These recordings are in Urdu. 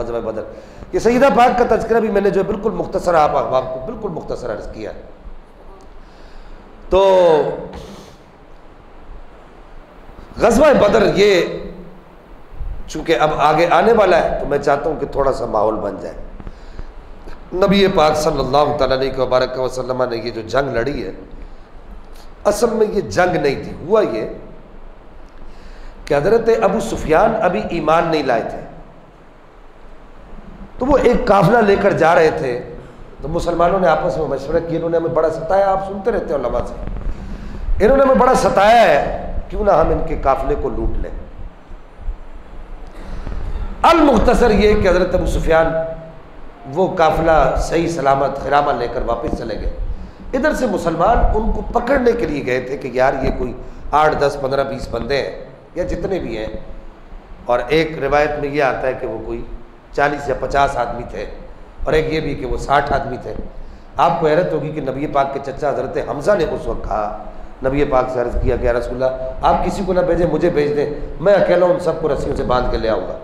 غزوہ بدر، یہ سیدہ پاک کا تذکرہ بھی میں نے جو بالکل مختصر آپ کو بالکل مختصر عرض کیا ہے۔ تو غزوہ بدر یہ چونکہ اب آگے آنے والا ہے تو میں چاہتا ہوں کہ تھوڑا سا ماحول بن جائے۔ نبی پاک صلی اللہ تعالیٰ علیہ وسلم نے یہ جو جنگ لڑی ہے، اصل میں یہ جنگ نہیں تھی۔ ہوا یہ کہ حضرت ابو سفیان ابھی ایمان نہیں لائے تھے، تو وہ ایک قافلہ لے کر جا رہے تھے، تو مسلمانوں نے آپس میں مشورہ کیا، انہوں نے ہمیں بڑا ستایا، آپ سنتے رہتے ہیں علماء سے، انہوں نے ہمیں بڑا ستایا ہے، کیوں نہ ہم ان کے قافلے کو لوٹ لیں۔ المختصر یہ کہ حضرت ابو سفیان وہ قافلہ صحیح سلامت خرامہ لے کر واپس چلے گئے۔ ادھر سے مسلمان ان کو پکڑنے کے لیے گئے تھے کہ یار یہ کوئی 8 10 15 20 بندے ہیں یا جتنے بھی ہیں، اور ایک روایت میں یہ آتا ہے کہ وہ کوئی 40 یا 50 آدمی تھے، اور ایک یہ بھی کہ وہ 60 آدمی تھے۔ آپ کو حیرت ہوگی کہ نبی پاک کے چچا حضرت حمزہ نے اس وقت کہا، نبی پاک سے عرض کیا کہ یا رسول اللہ آپ کسی کو نہ بھیجیں، مجھے بھیج دیں، میں اکیلا ان سب کو رسیوں سے باندھ کے لے آؤں گا۔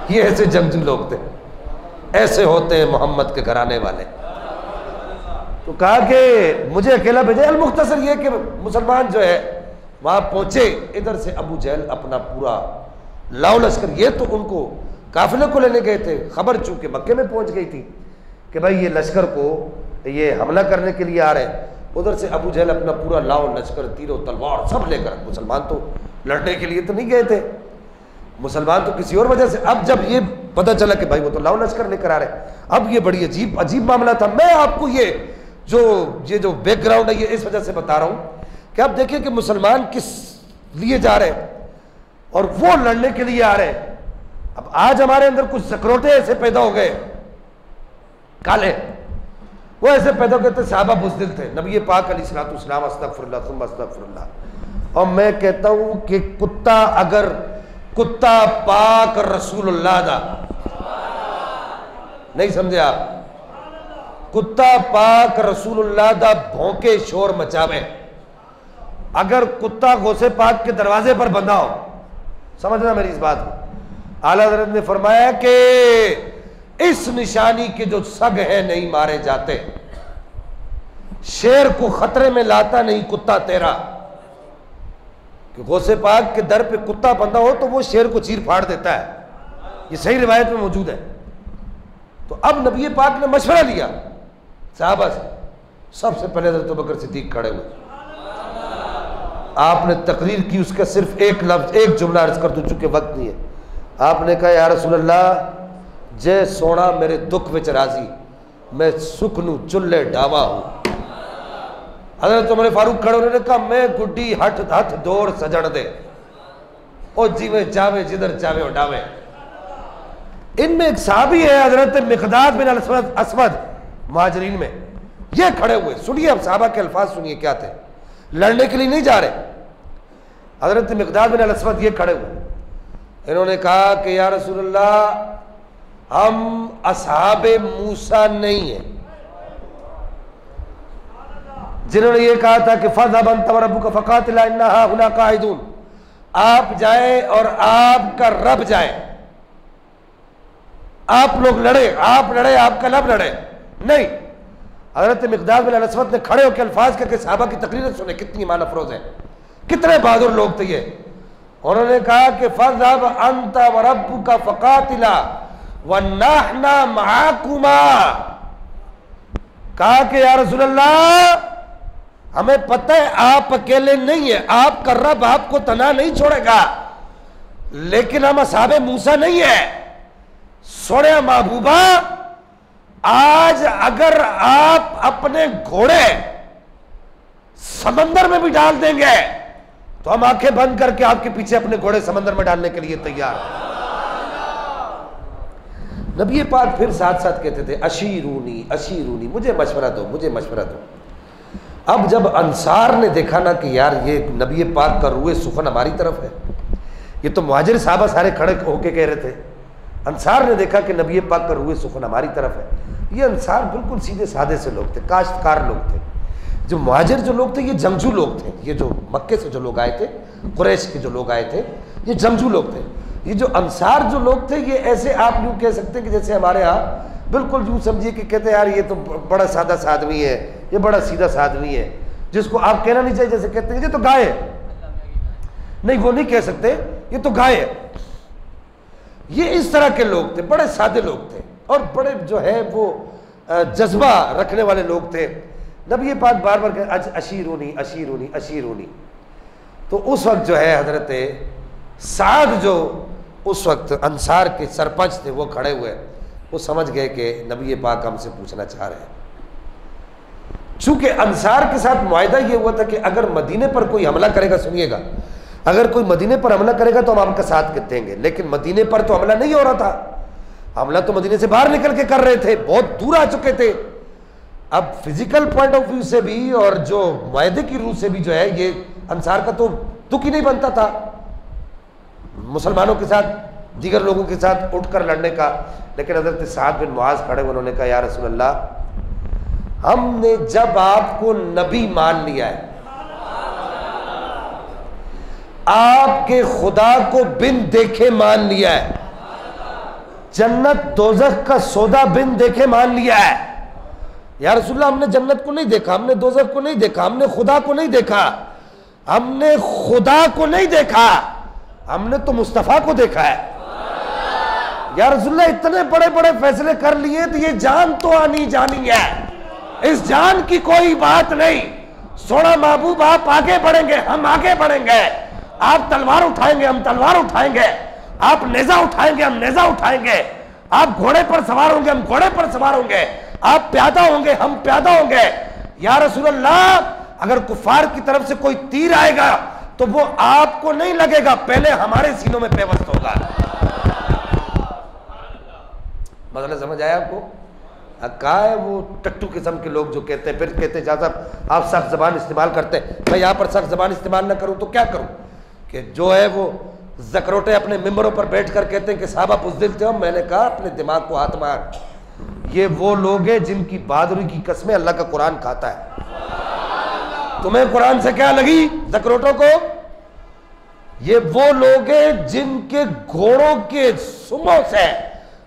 یہ ایسے جنگجو لوگ تھے، ایسے ہوتے ہیں محمد کے گھرانے والے۔ تو کہا کہ مجھے اکیلا بھیجیں۔ المختصر یہ کہ مسلمان جو ہے وہاں پہنچے، ادھر سے ابو جہل اپنا پورا لاؤ لشکر، یہ تو ان کو قافلے کو لینے گئے تھے، خبر چونکہ مکے میں پہنچ گئی تھی کہ بھائی یہ لشکر کو یہ حملہ کرنے کے لیے آ رہے ہیں۔ ادھر سے ابو جہل اپنا پورا لاؤ لشکر، تیر و تلوار سب لے کر، مسلمان تو لڑنے کے لیے تو نہیں گئے تھے، مسلمان تو کسی اور وجہ سے۔ اب جب یہ پتہ چلا کہ بھائی وہ تو لاؤ لشکر لے کر آ رہے ہیں، اب یہ بڑی عجیب معاملہ تھا۔ میں آپ کو یہ جو بیک گراؤنڈ ہے یہ اس وجہ سے بتا رہا ہوں کہ آپ دیکھیں کہ مسلمان کس لیے جا رہے ہیں اور وہ لڑنے کے لیے آ رہے ہیں۔ اب آج ہمارے اندر کچھ زکروٹے ایسے پیدا ہو گئے کالے، وہ ایسے پیدا ہو گئے تھے، صحابہ بزدل تھے، نبی پاک علیہ الصلوۃ والسلام استغفر اللہ ثم استغفر اللہ۔ اور میں کہتا ہوں کہ کتا اگر کتا پاک رسول اللہ دا، نہیں سمجھے آپ، کتا پاک رسول اللہ دا بھونکے شور مچاوے، اگر کتا غوث پاک کے دروازے پر بندہ ہو، سمجھنا میری اس بات کو، اعلیٰ حضرت نے فرمایا کہ اس نشانی کے جو سگ ہیں نہیں مارے جاتے، شیر کو خطرے میں لاتا نہیں کتا تیرا، کہ غوث پاک کے در پہ کتا بندہ ہو تو وہ شیر کو چیر پھاڑ دیتا ہے، یہ صحیح روایت میں موجود ہے۔ تو اب نبی پاک نے مشورہ لیا صحابہ سے، سب سے پہلے حضرت ابوبکر صدیق کھڑے ہوئے، آپ نے تقریر کی، اس کا صرف ایک لفظ ایک جملہ عرض کر دوں چونکہ وقت نہیں ہے۔ آپ نے کہا یا رسول اللہ جے سونا میرے دکھ وچ راضی، میں سکھ نو چلے ڈاوا ہوں۔ حضرت عمر فاروق کھڑے، انہوں نے کہا میں گڈی ہاتھ دوڑ سجن دے، او جیویں چاوے جدھر چاوے اڈاوے۔ ان میں ایک صحابی ہے حضرت مقداد بن اسود مہاجرین میں، یہ کھڑے ہوئے، سنیے اب صحابہ کے الفاظ سنیے کیا تھے، لڑنے کے لیے نہیں جا رہے۔ حضرت مقداد بن الاسود یہ کھڑے ہوئے، انہوں نے کہا کہ یا رسول اللہ ہم اصحاب موسیٰ نہیں ہیں، جنہوں نے یہ کہا تھا کہ فَاذْهَبْ أَنْتَ وَرَبُّكَ فَقَاتِلَا إِنَّا هَاهُنَا قَاعِدُونَ، آپ جائیں اور آپ کا رب جائے، آپ لوگ لڑے، آپ لڑے، آپ کا رب لڑے نہیں۔ حضرت مقداد بن الاسود نے کھڑے ہو کے الفاظ کہا کہ صحابہ کی تقریر سنے، کتنی ایمان افروز ہیں، کتنے بہادر لوگ تھے یہ۔ انہوں نے کہا کہ فَاذْهَبْ أَنْتَ وَرَبُّكَ فَقَاتِلَا وَنَحْنَا مَعَكُمَا، کہا کہ یا رسول اللہ ہمیں پتہ ہے آپ اکیلے نہیں ہیں، آپ کا رب آپ کو تنہا نہیں چھوڑے گا، لیکن ہم اصحاب موسیٰ نہیں ہیں۔ سونے محبوبہ آج اگر آپ اپنے گھوڑے سمندر میں بھی ڈال دیں گے تو ہم آنکھیں بند کر کے آپ کے پیچھے اپنے گھوڑے سمندر میں ڈالنے کے لیے تیار ہیں۔ نبی پاک پھر ساتھ ساتھ کہتے تھے اشیرونی اشیرونی، مجھے مشورہ دو، مجھے مشورہ دو۔ اب جب انصار نے دیکھا نا کہ یار یہ نبی پاک کا روئے سخن ہماری طرف ہے، یہ تو مہاجر صحابہ سارے کھڑے ہو کے کہہ رہے تھے، انصار نے دیکھا کہ نبی پاک کا روئے سخن ہماری طرف ہے۔ یہ انصار بالکل سیدھے سادے سے لوگ تھے، کاشتکار لوگ تھے۔ جو مہاجر جو لوگ تھے یہ جنگجو لوگ تھے، یہ جو مکے سے جو لوگ آئے تھے، قریش کے جو لوگ آئے تھے یہ جنگجو لوگ تھے۔ یہ جو انصار جو لوگ تھے یہ ایسے آپ یوں کہہ سکتے ہیں کہ جیسے ہمارے ہاں بالکل یوں سمجھیے کہ کہتے ہیں یار یہ تو بڑا سادہ سا آدمی ہے، یہ بڑا سیدھا سا آدمی ہے، جس کو آپ کہنا نہیں چاہیے جیسے کہتے ہیں یہ تو گائے ہے، نہیں وہ نہیں کہہ سکتے، یہ تو گائے ہے۔ یہ اس طرح کے لوگ تھے، بڑے سادے لوگ تھے اور بڑے جو ہے وہ جذبہ رکھنے والے لوگ تھے۔ نبی پاک بار بار کہتے اشیرونی اشیرونی اشیرونی۔ تو اس وقت جو ہے حضرت سعد جو اس وقت انصار کے سرپنچ تھے وہ کھڑے ہوئے، وہ سمجھ گئے کہ نبی پاک ہم سے پوچھنا چاہ رہے ہیں۔ چونکہ انصار کے ساتھ معاہدہ یہ ہوا تھا کہ اگر مدینے پر کوئی حملہ کرے گا، سنیے گا، اگر کوئی مدینے پر حملہ کرے گا تو ہم آپ کا ساتھ دیں گے، لیکن مدینے پر تو حملہ نہیں ہو رہا تھا، حملہ تو مدینے سے باہر نکل کے کر رہے تھے، بہت دور آ چکے تھے۔ اب فزیکل پوائنٹ آف ویو سے بھی اور جو معاہدے کی روح سے بھی جو ہے یہ انصار کا تو دکھ ہی نہیں بنتا تھا مسلمانوں کے ساتھ، دیگر لوگوں کے ساتھ اٹھ کر لڑنے کا۔ لیکن حضرت سعد بن معاذ کھڑے، انہوں نے کہا یا رسول اللہ، ہم نے جب آپ کو نبی مان لیا ہے، آپ کے خدا کو بن دیکھے مان لیا ہے، جنت دوزخ کا سودا بن دیکھے مان لیا ہے، یا رسول اللہ ہم نے جنت کو نہیں دیکھا، ہم نے دوزخ کو نہیں دیکھا، ہم نے خدا کو نہیں دیکھا، ہم نے خدا کو نہیں دیکھا، ہم نے تو مصطفیٰ کو دیکھا ہے۔ یا رسول اللہ اتنے بڑے بڑے فیصلے کر لیے تو یہ جان تو آنی جانی ہے، اس جان کی کوئی بات نہیں، سونا محبوب آپ آگے بڑھیں گے ہم آگے بڑھیں گے، آپ تلوار اٹھائیں گے ہم تلوار اٹھائیں گے، آپ نیزہ اٹھائیں گے ہم نیزہ اٹھائیں گے، آپ گھوڑے پر سوار ہوں گے ہم گھوڑے پر سوار ہوں گے، آپ پیادہ ہوں گے ہم پیادہ ہوں گے۔ یا رسول اللہ اگر کفار کی طرف سے کوئی تیر آئے گا تو وہ آپ کو نہیں لگے گا، پہلے ہمارے سینوں میں پیوست ہوگا۔ مسئلہ سمجھ آیا آپ کو؟ کہا ہے وہ ٹٹو قسم کے لوگ جو کہتے ہیں، پھر کہتے ہیں جہاں صاحب آپ سخت زبان استعمال کرتے ہیں، میں یہاں پر سخت زبان استعمال نہ کروں تو کیا کروں، کہ جو ہے وہ زکروٹے اپنے ممبروں پر بیٹھ کر کہتے ہیں کہ صحابہ بزدل تھے، میں نے کہا اپنے دماغ کو ہاتھ مار، یہ وہ لوگ ہیں جن کی بہادری کی قسمیں اللہ کا قرآن کھاتا ہے۔ تمہیں قرآن سے کیا لگی زکروٹوں کو؟ یہ وہ لوگ ہیں جن کے گھوڑوں کے سموں سے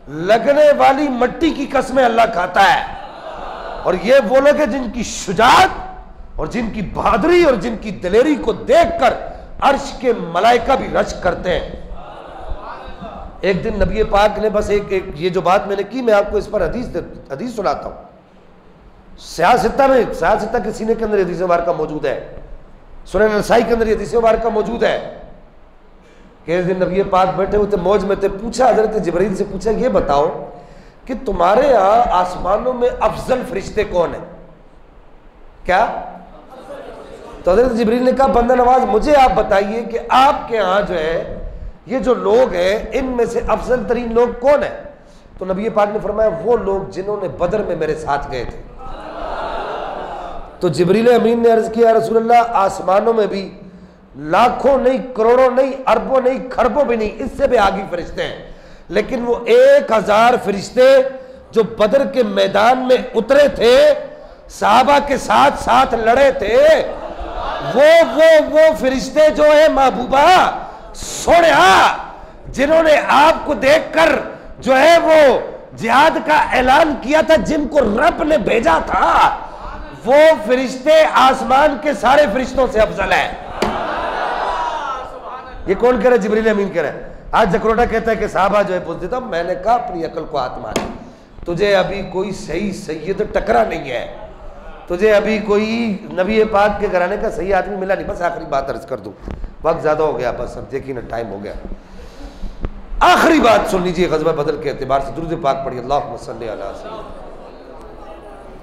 لگنے والی مٹی کی قسمیں اللہ کھاتا ہے، اور یہ وہ لوگ ہیں جن کی شجاعت اور جن کی بہادری اور جن کی دلیری کو دیکھ کر عرش کے ملائکہ بھی رشک کرتے ہیں۔ ایک دن نبی پاک نے بس ایک یہ جو بات میں نے کی، میں آپ کو اس پر حدیث سناتا ہوں، سیاستہ کے سینے کے اندر حدیث مبارکہ موجود ہے، سنن نسائی کے اندر حدیث مبارکہ موجود ہے کہ ایک دن نبی پاک بیٹھے ہوئے تھے، موج میں تھے، پوچھا حضرت جبرائیل سے پوچھا یہ بتاؤ کہ تمہارے یہاں آسمانوں میں افضل فرشتے کون ہیں؟ کیا؟ تو حضرت جبرائیل نے کہا بندہ نواز مجھے آپ بتائیے کہ آپ کے ہاں جو ہے یہ جو لوگ ہیں ان میں سے افضل ترین لوگ کون ہیں؟ تو نبی پاک نے فرمایا وہ لوگ جنہوں نے بدر میں میرے ساتھ گئے تھے۔ تو جبریل امین نے عرض کیا رسول اللہ آسمانوں میں بھی لاکھوں نہیں، کروڑوں نہیں، اربوں نہیں، کھربوں بھی نہیں، اس سے بھی آگے فرشتے ہیں، لیکن وہ 1000 فرشتے جو بدر کے میدان میں اترے تھے، صحابہ کے ساتھ ساتھ لڑے تھے، وہ فرشتے جو ہیں محبوبہ سوڑیا جنہوں نے آپ کو دیکھ کر جو ہے وہ جہاد کا اعلان کیا تھا، جن کو رب نے بھیجا تھا، وہ فرشتے آسمان کے سارے فرشتوں سے افضل ہیں۔ یہ کون کہہ رہا ہے؟ جبریل امین کہہ رہا ہے۔ آج زکروٹا کہتا ہے کہ صحابہ جو ہے پوچھ دیتا، میں نے کہا اپنی عقل کو ہاتھ مار، تجھے ابھی کوئی صحیح سید ٹکرا نہیں ہے، تجھے ابھی کوئی نبی پاک کے گھرانے کا صحیح آدمی ملا نہیں۔ بس آخری بات عرض کر دوں، وقت زیادہ ہو گیا، بس اب دیکھیں نا ٹائم ہو گیا، آخری بات سن لیجئے غزوہ بدر کے اعتبار سے، درود پاک پڑھیے، اللہم صلی علی سیدنا